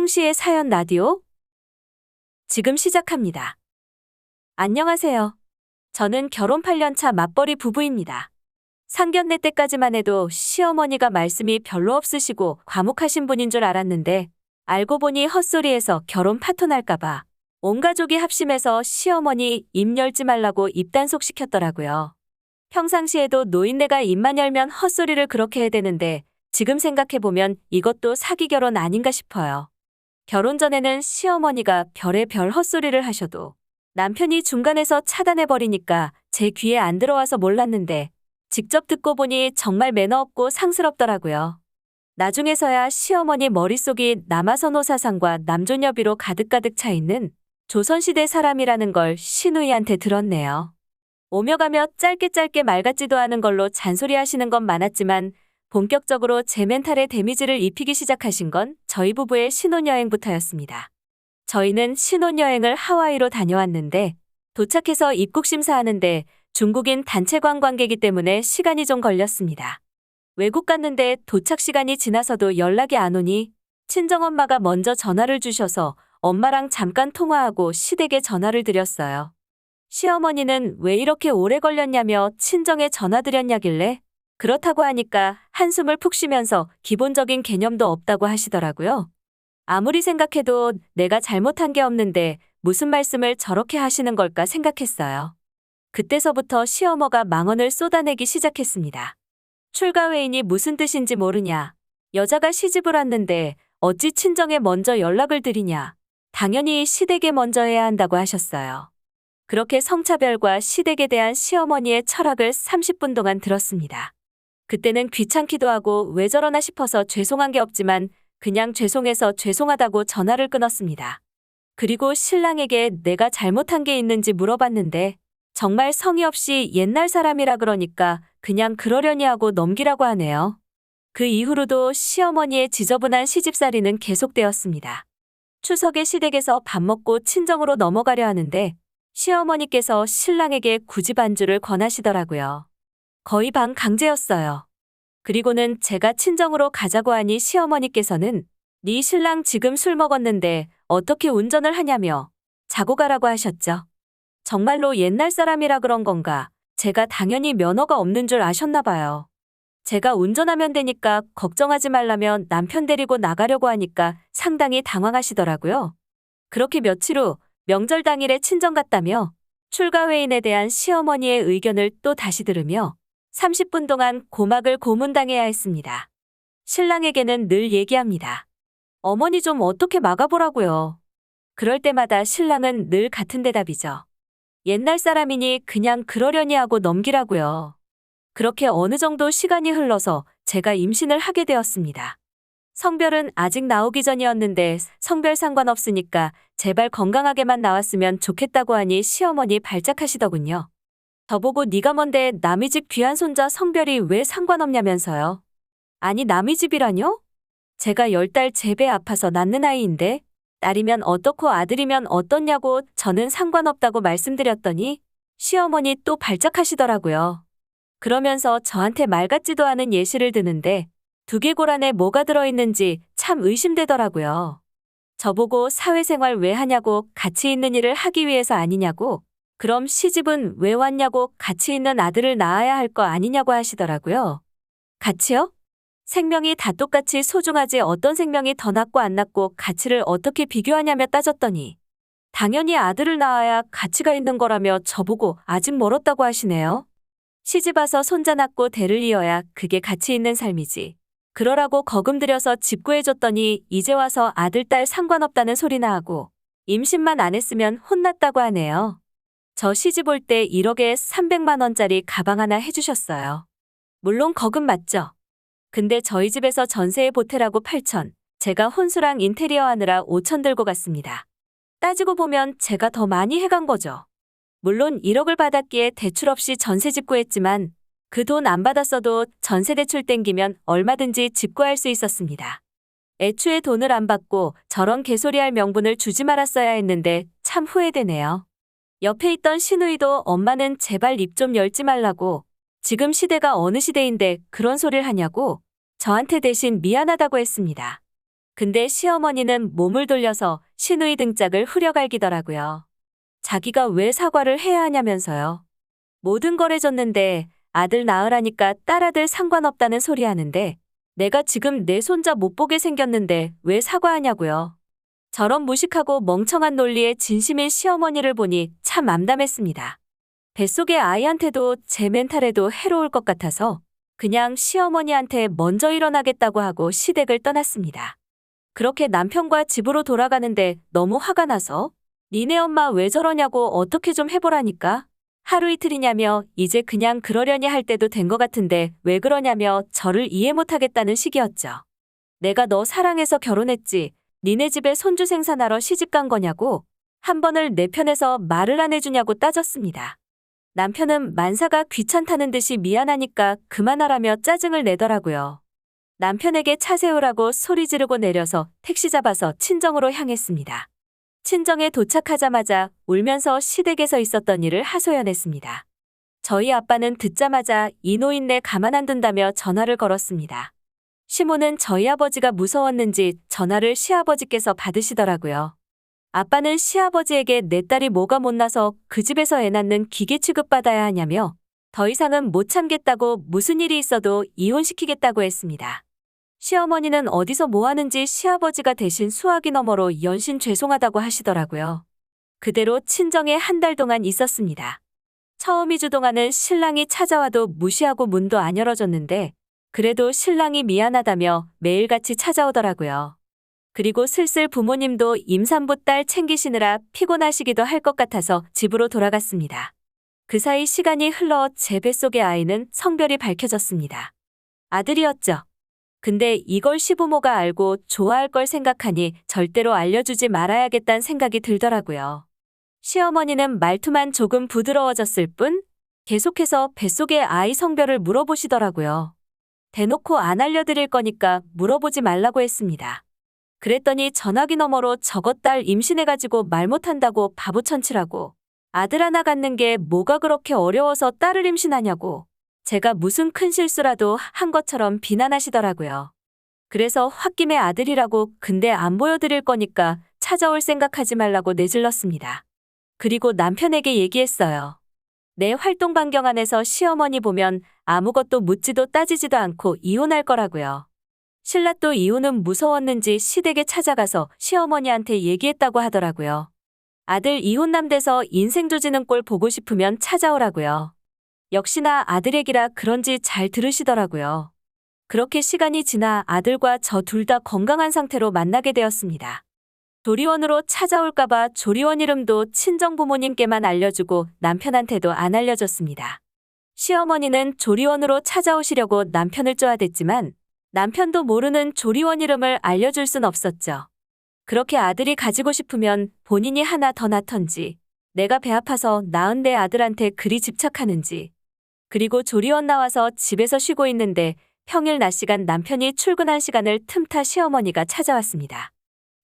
송씨의 사연 라디오 지금 시작합니다. 안녕하세요. 저는 결혼 8년 차 맞벌이 부부입니다. 상견례 때까지만 해도 시어머니가 말씀이 별로 없으시고 과묵하신 분인 줄 알았는데 알고 보니 헛소리에서 결혼 파토날까봐 온 가족이 합심해서 시어머니 입 열지 말라고 입단속 시켰더라고요. 평상시에도 노인네가 입만 열면 헛소리를 그렇게 해대는데 지금 생각해보면 이것도 사기 결혼 아닌가 싶어요. 결혼 전에는 시어머니가 별의별 헛소리를 하셔도 남편이 중간에서 차단해버리니까 제 귀에 안 들어와서 몰랐는데 직접 듣고 보니 정말 매너 없고 상스럽더라고요. 나중에서야 시어머니 머릿속이 남아선호 사상과 남존여비로 가득가득 차 있는 조선시대 사람이라는 걸 시누이한테 들었네요. 오며 가며 짧게 말 같지도 않은 걸로 잔소리하시는 건 많았지만 본격적으로 제 멘탈에 데미지를 입히기 시작하신 건 저희 부부의 신혼여행부터였습니다. 저희는 신혼여행을 하와이로 다녀왔는데 도착해서 입국 심사하는데 중국인 단체 관광객이기 때문에 시간이 좀 걸렸습니다. 외국 갔는데 도착 시간이 지나서도 연락이 안 오니 친정엄마가 먼저 전화를 주셔서 엄마랑 잠깐 통화하고 시댁에 전화를 드렸어요. 시어머니는 왜 이렇게 오래 걸렸냐며 친정에 전화드렸냐길래 그렇다고 하니까 한숨을 푹 쉬면서 기본적인 개념도 없다고 하시더라고요. 아무리 생각해도 내가 잘못한 게 없는데 무슨 말씀을 저렇게 하시는 걸까 생각했어요. 그때서부터 시어머가 망언을 쏟아내기 시작했습니다. 출가회인이 무슨 뜻인지 모르냐. 여자가 시집을 왔는데 어찌 친정에 먼저 연락을 드리냐. 당연히 시댁에 먼저 해야 한다고 하셨어요. 그렇게 성차별과 시댁에 대한 시어머니의 철학을 30분 동안 들었습니다. 그때는 귀찮기도 하고 왜 저러나 싶어서 죄송한 게 없지만 그냥 죄송해서 죄송하다고 전화를 끊었습니다. 그리고 신랑에게 내가 잘못한 게 있는지 물어봤는데 정말 성의 없이 옛날 사람이라 그러니까 그냥 그러려니 하고 넘기라고 하네요. 그 이후로도 시어머니의 지저분한 시집살이는 계속되었습니다. 추석에 시댁에서 밥 먹고 친정으로 넘어가려 하는데 시어머니께서 신랑에게 굳이 반주를 권하시더라고요. 거의 반 강제였어요. 그리고는 제가 친정으로 가자고 하니 시어머니께서는 네 신랑 지금 술 먹었는데 어떻게 운전을 하냐며 자고 가라고 하셨죠. 정말로 옛날 사람이라 그런 건가? 제가 당연히 면허가 없는 줄 아셨나 봐요. 제가 운전하면 되니까 걱정하지 말라면 남편 데리고 나가려고 하니까 상당히 당황하시더라고요. 그렇게 며칠 후 명절 당일에 친정 갔다며 출가회인에 대한 시어머니의 의견을 또 다시 들으며 30분 동안 고막을 고문당해야 했습니다. 신랑에게는 늘 얘기합니다. 어머니 좀 어떻게 막아보라고요. 그럴 때마다 신랑은 늘 같은 대답이죠. 옛날 사람이니 그냥 그러려니 하고 넘기라고요. 그렇게 어느 정도 시간이 흘러서 제가 임신을 하게 되었습니다. 성별은 아직 나오기 전이었는데 성별 상관없으니까 제발 건강하게만 나왔으면 좋겠다고 하니 시어머니 발작하시더군요. 저보고 네가 뭔데 남의 집 귀한 손자 성별이 왜 상관없냐면서요. 아니 남의 집이라뇨? 제가 10달 제배 아파서 낳는 아이인데 딸이면 어떻고 아들이면 어떻냐고 저는 상관없다고 말씀드렸더니 시어머니 또 발작하시더라고요. 그러면서 저한테 말 같지도 않은 예시를 드는데 두개골 안에 뭐가 들어있는지 참 의심되더라고요. 저보고 사회생활 왜 하냐고 가치 있는 일을 하기 위해서 아니냐고 그럼 시집은 왜 왔냐고 가치 있는 아들을 낳아야 할 거 아니냐고 하시더라고요. 가치요? 생명이 다 똑같이 소중하지 어떤 생명이 더 낫고 안 낫고 가치를 어떻게 비교하냐며 따졌더니 당연히 아들을 낳아야 가치가 있는 거라며 저보고 아직 멀었다고 하시네요. 시집 와서 손자 낳고 대를 이어야 그게 가치 있는 삶이지. 그러라고 거금 들여서 집 구해줬더니 이제 와서 아들 딸 상관없다는 소리나 하고 임신만 안 했으면 혼났다고 하네요. 저 시집 올 때 1억에 300만 원짜리 가방 하나 해주셨어요. 물론 거금 맞죠? 근데 저희 집에서 전세에 보태라고 8천, 제가 혼수랑 인테리어 하느라 5천 들고 갔습니다. 따지고 보면 제가 더 많이 해간 거죠. 물론 1억을 받았기에 대출 없이 전세집 구했지만 그 돈 안 받았어도 전세 대출 땡기면 얼마든지 집 구할 수 있었습니다. 애초에 돈을 안 받고 저런 개소리할 명분을 주지 말았어야 했는데 참 후회되네요. 옆에 있던 시누이도 엄마는 제발 입 좀 열지 말라고 지금 시대가 어느 시대인데 그런 소리를 하냐고 저한테 대신 미안하다고 했습니다. 근데 시어머니는 몸을 돌려서 시누이 등짝을 후려갈기더라고요. 자기가 왜 사과를 해야 하냐면서요. 모든 걸 해줬는데 아들 낳으라니까 딸아들 상관없다는 소리 하는데 내가 지금 내 손자 못 보게 생겼는데 왜 사과하냐고요. 저런 무식하고 멍청한 논리에 진심인 시어머니를 보니 참 암담했습니다. 뱃속의 아이한테도 제 멘탈에도 해로울 것 같아서 그냥 시어머니한테 먼저 일어나겠다고 하고 시댁을 떠났습니다. 그렇게 남편과 집으로 돌아가는데 너무 화가 나서 니네 엄마 왜 저러냐고 어떻게 좀 해보라니까. 하루 이틀이냐며 이제 그냥 그러려니 할 때도 된 것 같은데 왜 그러냐며 저를 이해 못하겠다는 식이었죠. 내가 너 사랑해서 결혼했지. 니네 집에 손주 생산하러 시집간 거냐고 한 번을 내 편에서 말을 안 해주냐고 따졌습니다. 남편은 만사가 귀찮다는 듯이 미안하니까 그만하라며 짜증을 내더라고요. 남편에게 차 세우라고 소리 지르고 내려서 택시 잡아서 친정으로 향했습니다. 친정에 도착하자마자 울면서 시댁에서 있었던 일을 하소연했습니다. 저희 아빠는 듣자마자 이 노인네 가만 안 둔다며 전화를 걸었습니다. 시모는 저희 아버지가 무서웠는지 전화를 시아버지께서 받으시더라고요. 아빠는 시아버지에게 내 딸이 뭐가 못나서 그 집에서 애 낳는 기계 취급받아야 하냐며 더 이상은 못 참겠다고 무슨 일이 있어도 이혼시키겠다고 했습니다. 시어머니는 어디서 뭐 하는지 시아버지가 대신 수화기 너머로 연신 죄송하다고 하시더라고요. 그대로 친정에 한 달 동안 있었습니다. 처음 2주 동안은 신랑이 찾아와도 무시하고 문도 안 열어줬는데 그래도 신랑이 미안하다며 매일같이 찾아오더라고요. 그리고 슬슬 부모님도 임산부 딸 챙기시느라 피곤하시기도 할 것 같아서 집으로 돌아갔습니다. 그 사이 시간이 흘러 제 뱃속의 아이는 성별이 밝혀졌습니다. 아들이었죠. 근데 이걸 시부모가 알고 좋아할 걸 생각하니 절대로 알려주지 말아야겠다는 생각이 들더라고요. 시어머니는 말투만 조금 부드러워졌을 뿐 계속해서 뱃속의 아이 성별을 물어보시더라고요. 대놓고 안 알려드릴 거니까 물어보지 말라고 했습니다. 그랬더니 전화기 너머로 저것 딸 임신해가지고 말 못한다고 바보천치라고 아들 하나 갖는 게 뭐가 그렇게 어려워서 딸을 임신하냐고 제가 무슨 큰 실수라도 한 것처럼 비난하시더라고요. 그래서 홧김에 아들이라고 근데 안 보여드릴 거니까 찾아올 생각하지 말라고 내질렀습니다. 그리고 남편에게 얘기했어요. 내 활동 반경 안에서 시어머니 보면 아무것도 묻지도 따지지도 않고 이혼할 거라고요. 신라또 이혼은 무서웠는지 시댁에 찾아가서 시어머니한테 얘기했다고 하더라고요. 아들 이혼남 돼서 인생 조지는 꼴 보고 싶으면 찾아오라고요. 역시나 아들 얘기라 그런지 잘 들으시더라고요. 그렇게 시간이 지나 아들과 저 둘 다 건강한 상태로 만나게 되었습니다. 조리원으로 찾아올까봐 조리원 이름도 친정 부모님께만 알려주고 남편한테도 안 알려줬습니다. 시어머니는 조리원으로 찾아오시려고 남편을 쪼아댔지만 남편도 모르는 조리원 이름을 알려줄 순 없었죠. 그렇게 아들이 가지고 싶으면 본인이 하나 더 낳던지 내가 배 아파서 낳은 내 아들한테 그리 집착하는지 그리고 조리원 나와서 집에서 쉬고 있는데 평일 낮 시간 남편이 출근한 시간을 틈타 시어머니가 찾아왔습니다.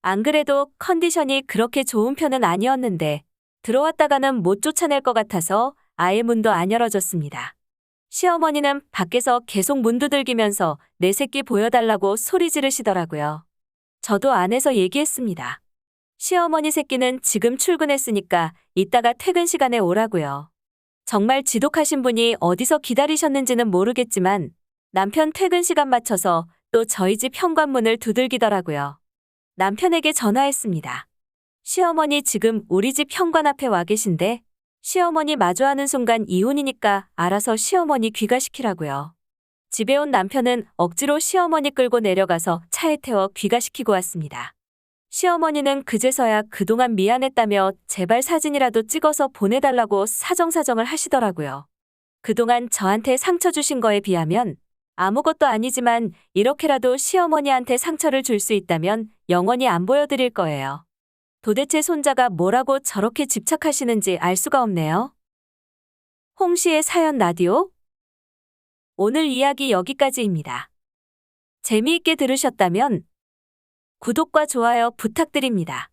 안 그래도 컨디션이 그렇게 좋은 편은 아니었는데 들어왔다가는 못 쫓아낼 것 같아서 아예 문도 안 열어줬습니다. 시어머니는 밖에서 계속 문 두들기면서 내 새끼 보여달라고 소리 지르시더라고요. 저도 안에서 얘기했습니다. 시어머니 새끼는 지금 출근했으니까 이따가 퇴근 시간에 오라고요. 정말 지독하신 분이 어디서 기다리셨는지는 모르겠지만 남편 퇴근 시간 맞춰서 또 저희 집 현관문을 두들기더라고요. 남편에게 전화했습니다. 시어머니 지금 우리 집 현관 앞에 와 계신데 시어머니 마주하는 순간 이혼이니까 알아서 시어머니 귀가시키라고요. 집에 온 남편은 억지로 시어머니 끌고 내려가서 차에 태워 귀가시키고 왔습니다. 시어머니는 그제서야 그동안 미안했다며 제발 사진이라도 찍어서 보내달라고 사정사정을 하시더라고요. 그동안 저한테 상처 주신 거에 비하면 아무것도 아니지만 이렇게라도 시어머니한테 상처를 줄 수 있다면 영원히 안 보여드릴 거예요. 도대체 손자가 뭐라고 저렇게 집착하시는지 알 수가 없네요. 홍시의 사연 라디오. 오늘 이야기 여기까지입니다. 재미있게 들으셨다면 구독과 좋아요 부탁드립니다.